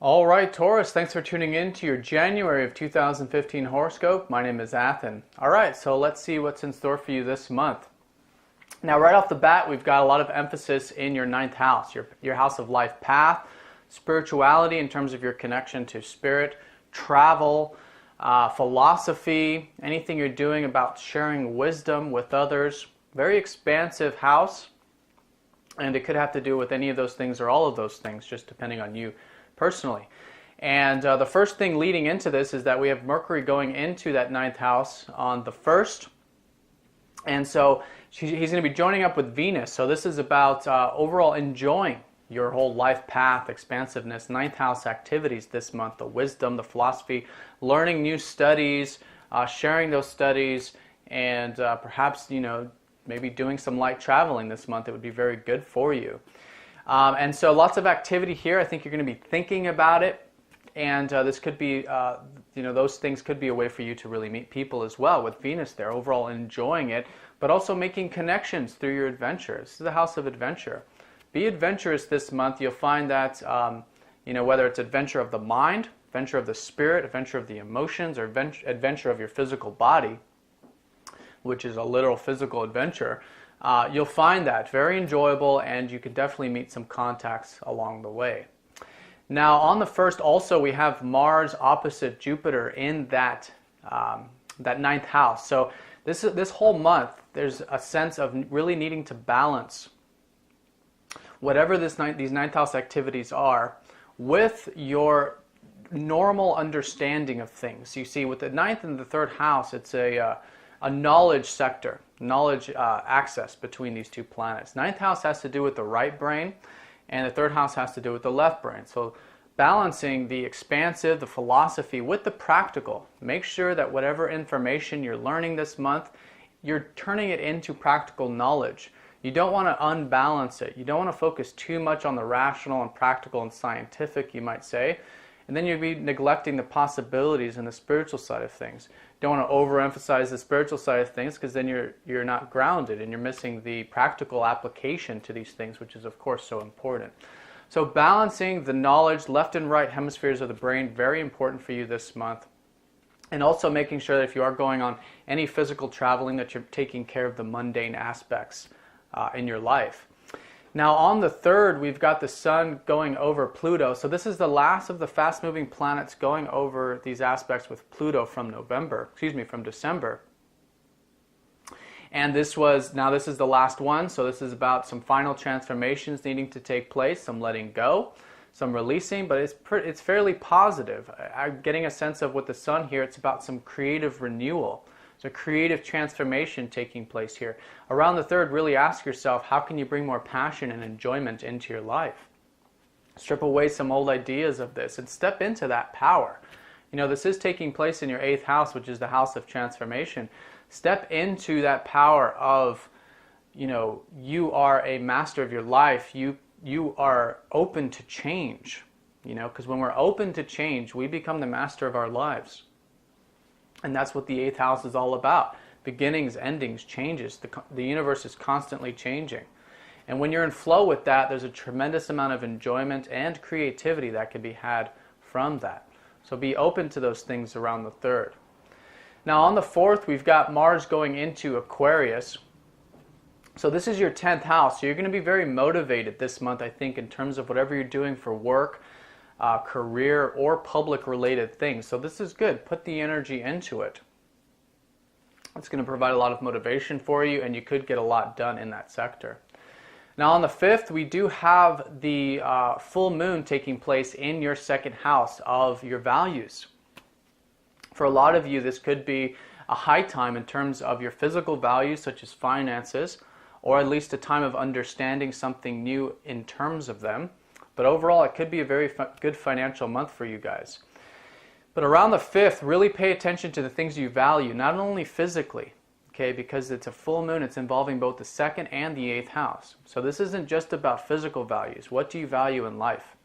All right, Taurus, thanks for tuning in to your January of 2015 horoscope. My name is Athen. All right, so let's see what's in store for you this month. Now, right off the bat, we've got a lot of emphasis in your ninth house, your house of life path, spirituality in terms of your connection to spirit, travel, philosophy, anything you're doing about sharing wisdom with others. Very expansive house, and it could have to do with any of those things or all of those things, just depending on you personally. And the first thing leading into this is that we have Mercury going into that ninth house on the 1st. And so he's going to be joining up with Venus. So this is about overall enjoying your whole life path, expansiveness, ninth house activities this month, the wisdom, the philosophy, learning new studies, sharing those studies, and perhaps, maybe doing some light traveling this month. It would be very good for you. And so lots of activity here. I think you're going to be thinking about it. And this could be, those things could be a way for you to really meet people as well with Venus there, overall enjoying it, but also making connections through your adventure. This is the house of adventure. Be adventurous this month. You'll find that, whether it's adventure of the mind, adventure of the spirit, adventure of the emotions, or adventure of your physical body, which is a literal physical adventure, you'll find that very enjoyable, and you can definitely meet some contacts along the way. Now, on the 1st, also, we have Mars opposite Jupiter in that ninth house. So this whole month, there's a sense of really needing to balance whatever these ninth house activities are with your normal understanding of things. You see, with the ninth and the 3rd house, it's a knowledge sector, knowledge access between these two planets. Ninth house has to do with the right brain, and the 3rd house has to do with the left brain. So balancing the expansive, the philosophy with the practical. Make sure that whatever information you're learning this month, you're turning it into practical knowledge. You don't want to unbalance it. You don't want to focus too much on the rational and practical and scientific, you might say, and then you'd be neglecting the possibilities and the spiritual side of things. You don't want to overemphasize the spiritual side of things, because then you're not grounded and you're missing the practical application to these things, which is of course so important. So balancing the knowledge, left and right hemispheres of the brain, very important for you this month. And also making sure that if you are going on any physical traveling, that you're taking care of the mundane aspects in your life. Now, on the 3rd, we've got the Sun going over Pluto. So this is the last of the fast-moving planets going over these aspects with Pluto from December. And this is the last one. So this is about some final transformations needing to take place, some letting go, some releasing, but it's fairly positive. I'm getting a sense of with the Sun here, it's about some creative renewal. There's a creative transformation taking place here. Around the 3rd, really ask yourself, how can you bring more passion and enjoyment into your life? Strip away some old ideas of this and step into that power. This is taking place in your 8th house, which is the house of transformation. Step into that power of, you are a master of your life. You are open to change, because when we're open to change, we become the master of our lives. And that's what the 8th house is all about. Beginnings, endings, changes. The universe is constantly changing. And when you're in flow with that, there's a tremendous amount of enjoyment and creativity that can be had from that. So be open to those things around the 3rd. Now on the 4th, we've got Mars going into Aquarius. So this is your 10th house. So you're going to be very motivated this month, I think, in terms of whatever you're doing for work, career, or public related things. So this is good. Put the energy into it. It's going to provide a lot of motivation for you, and you could get a lot done in that sector. Now on the 5th, we do have the full moon taking place in your 2nd house of your values. For a lot of you, this could be a high time in terms of your physical values, such as finances, or at least a time of understanding something new in terms of them. But overall, it could be a very good financial month for you guys. But around the 5th, really pay attention to the things you value, not only physically, okay, because it's a full moon, it's involving both the 2nd and the 8th house. So this isn't just about physical values. What do you value in life?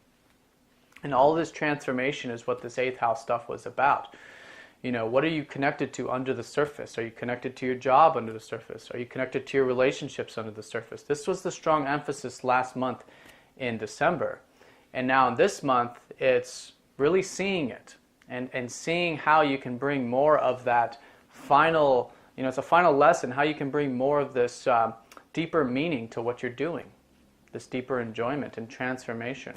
And all this transformation is what this 8th house stuff was about. You know, what are you connected to under the surface? Are you connected to your job under the surface? Are you connected to your relationships under the surface? This was the strong emphasis last month in December. And now in this month, it's really seeing it and seeing how you can bring more of that final, you know, it's a final lesson, how you can bring more of this deeper meaning to what you're doing, this deeper enjoyment and transformation.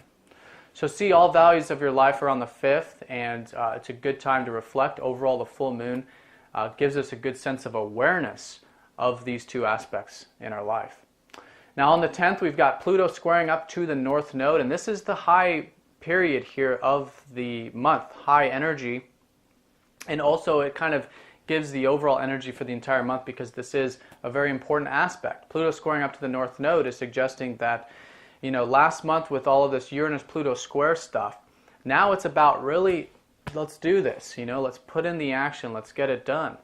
So see all values of your life are on the 5th, and it's a good time to reflect. Overall, the full moon gives us a good sense of awareness of these two aspects in our life. Now on the 10th, we've got Pluto squaring up to the North Node, and this is the high period here of the month, high energy, and also it kind of gives the overall energy for the entire month because this is a very important aspect. Pluto squaring up to the North Node is suggesting that, you know, last month with all of this Uranus-Pluto square stuff, now it's about really, let's do this, you know, let's put in the action, let's get it done.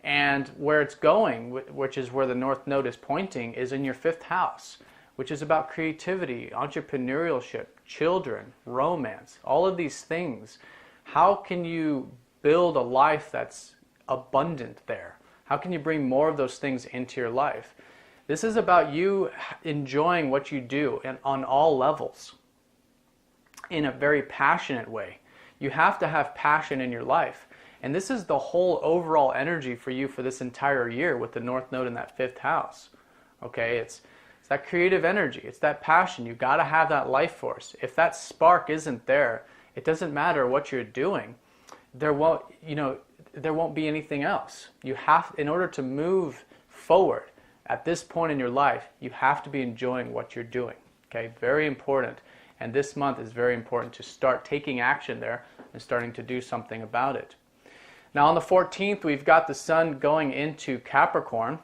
And where it's going, which is where the North Node is pointing, is in your 5th house, which is about creativity, entrepreneurship, children, romance, all of these things. How can you build a life that's abundant there? How can you bring more of those things into your life? This is about you enjoying what you do and on all levels in a very passionate way. You have to have passion in your life. And this is the whole overall energy for you for this entire year with the North Node in that 5th house. Okay, it's that creative energy. It's that passion. You've got to have that life force. If that spark isn't there, it doesn't matter what you're doing. There won't be anything else. You have, in order to move forward, at this point in your life, you have to be enjoying what you're doing. Okay, very important. And this month is very important to start taking action there and starting to do something about it. Now on the 14th, we've got the Sun going into Capricorn.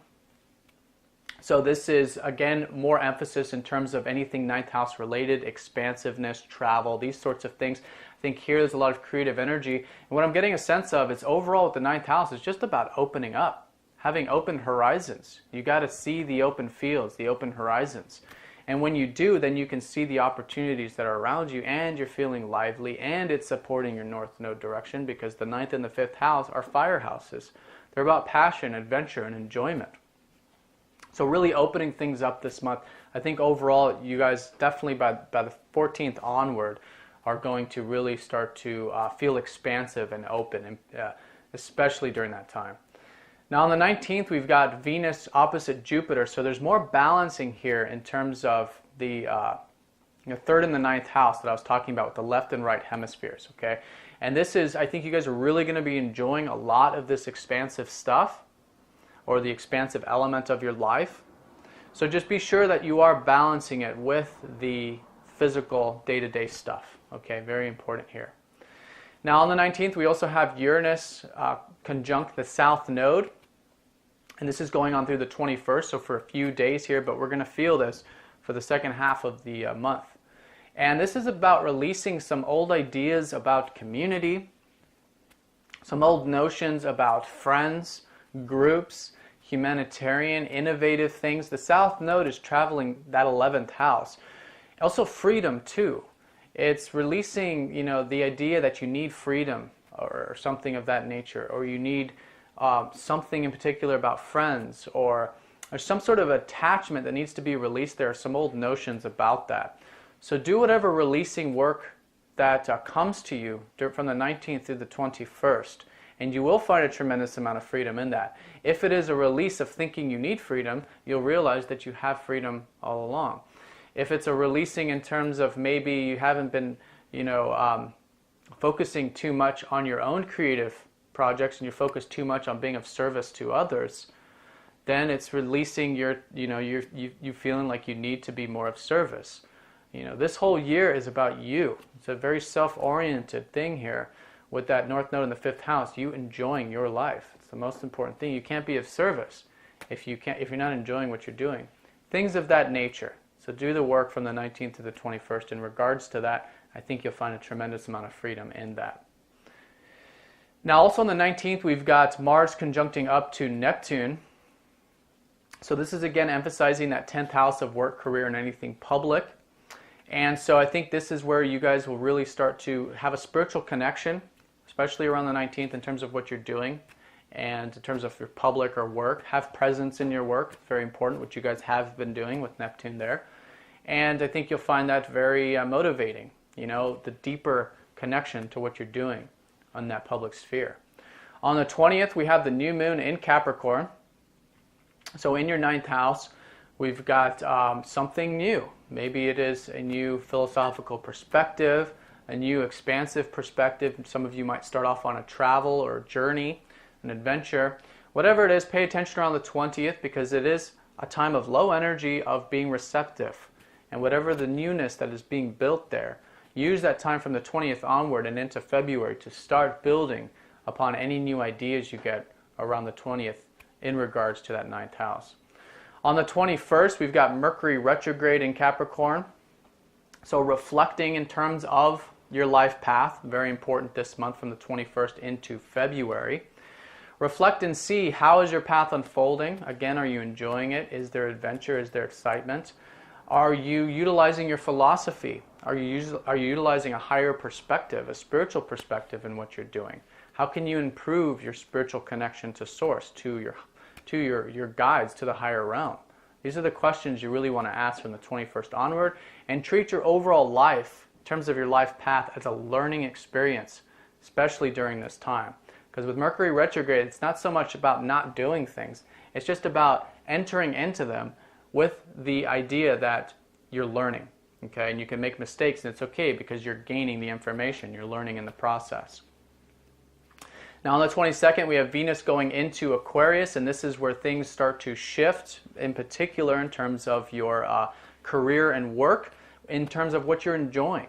So this is, again, more emphasis in terms of anything 9th house related, expansiveness, travel, these sorts of things. I think here there's a lot of creative energy. And what I'm getting a sense of is overall with the 9th house is just about opening up. Having open horizons. You got to see the open fields, the open horizons. And when you do, then you can see the opportunities that are around you and you're feeling lively and it's supporting your North Node direction because the 9th and the 5th house are fire houses. They're about passion, adventure, and enjoyment. So really opening things up this month. I think overall you guys definitely by the 14th onward are going to really start to feel expansive and open, and, especially during that time. Now on the 19th, we've got Venus opposite Jupiter, so there's more balancing here in terms of the 3rd and the 9th house that I was talking about with the left and right hemispheres, okay? And this is, I think you guys are really going to be enjoying a lot of this expansive stuff, or the expansive element of your life. So just be sure that you are balancing it with the physical day-to-day stuff, okay? Very important here. Now on the 19th, we also have Uranus conjunct the South Node. And this is going on through the 21st, so for a few days here, but we're going to feel this for the second half of the month. And this is about releasing some old ideas about community, some old notions about friends, groups, humanitarian, innovative things. The South Node is traveling that 11th house. Also freedom too. It's releasing, you know, the idea that you need freedom or something of that nature, or you need something in particular about friends, or there's some sort of attachment that needs to be released. There are some old notions about that. So do whatever releasing work that comes to you from the 19th through the 21st, and you will find a tremendous amount of freedom in that. If it is a release of thinking you need freedom, you'll realize that you have freedom all along. If it's a releasing in terms of maybe you haven't been, you know, focusing too much on your own creative projects and you focus too much on being of service to others, then it's releasing your, you know, you feeling like you need to be more of service. You know, this whole year is about you. It's a very self-oriented thing here with that North Node in the 5th house, you enjoying your life. It's the most important thing. You can't be of service if you're not enjoying what you're doing. Things of that nature. So do the work from the 19th to the 21st in regards to that. I think you'll find a tremendous amount of freedom in that. Now also on the 19th, we've got Mars conjuncting up to Neptune. So this is again emphasizing that 10th house of work, career, and anything public. And so I think this is where you guys will really start to have a spiritual connection, especially around the 19th in terms of what you're doing and in terms of your public or work. Have presence in your work. It's very important, what you guys have been doing with Neptune there. And I think you'll find that very motivating, you know, the deeper connection to what you're doing on that public sphere. On the 20th, we have the new moon in Capricorn. So in your 9th house, we've got something new. Maybe it is a new philosophical perspective, a new expansive perspective. Some of you might start off on a travel or a journey, an adventure. Whatever it is, pay attention around the 20th because it is a time of low energy, of being receptive. And whatever the newness that is being built there, use that time from the 20th onward and into February to start building upon any new ideas you get around the 20th in regards to that 9th house. On the 21st, we've got Mercury retrograde in Capricorn. So reflecting in terms of your life path, very important this month from the 21st into February. Reflect and see, how is your path unfolding? Again, are you enjoying it? Is there adventure? Is there excitement? Are you utilizing your philosophy? Are you utilizing a higher perspective, a spiritual perspective in what you're doing? How can you improve your spiritual connection to Source, to your guides, to the higher realm? These are the questions you really want to ask from the 21st onward, and treat your overall life, in terms of your life path, as a learning experience, especially during this time. Because with Mercury retrograde, it's not so much about not doing things, it's just about entering into them with the idea that you're learning, okay? And you can make mistakes, and it's okay because you're gaining the information, you're learning in the process. Now on the 22nd, we have Venus going into Aquarius, and this is where things start to shift, in particular in terms of your career and work, in terms of what you're enjoying.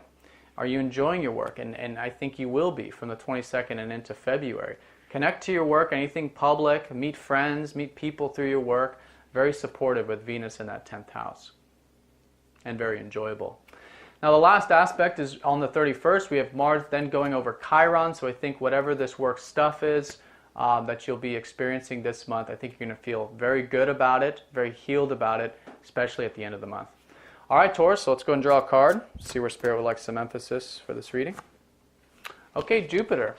Are you enjoying your work? And I think you will be from the 22nd and into February. Connect to your work, anything public, meet friends, meet people through your work. Very supportive with Venus in that 10th house, and very enjoyable. Now the last aspect is on the 31st. We have Mars then going over Chiron, so I think whatever this work stuff is that you'll be experiencing this month, I think you're going to feel very good about it, very healed about it, especially at the end of the month. All right, Taurus, so let's go and draw a card, see where Spirit would like some emphasis for this reading. Okay, Jupiter.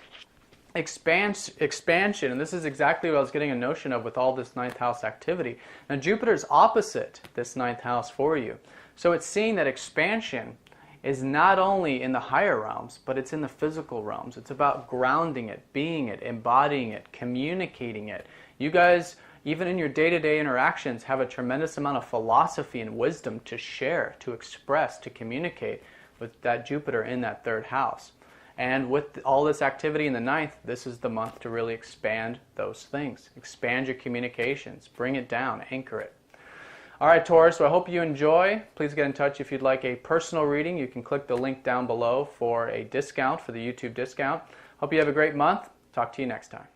Expansion, and this is exactly what I was getting a notion of with all this 9th house activity. Now Jupiter's opposite this 9th house for you. So it's seeing that expansion is not only in the higher realms, but it's in the physical realms. It's about grounding it, being it, embodying it, communicating it. You guys, even in your day-to-day interactions, have a tremendous amount of philosophy and wisdom to share, to express, to communicate with that Jupiter in that 3rd house. And with all this activity in the 9th, this is the month to really expand those things. Expand your communications, bring it down, anchor it. All right, Taurus, so I hope you enjoy. Please get in touch if you'd like a personal reading. You can click the link down below for a discount, for the YouTube discount. Hope you have a great month. Talk to you next time.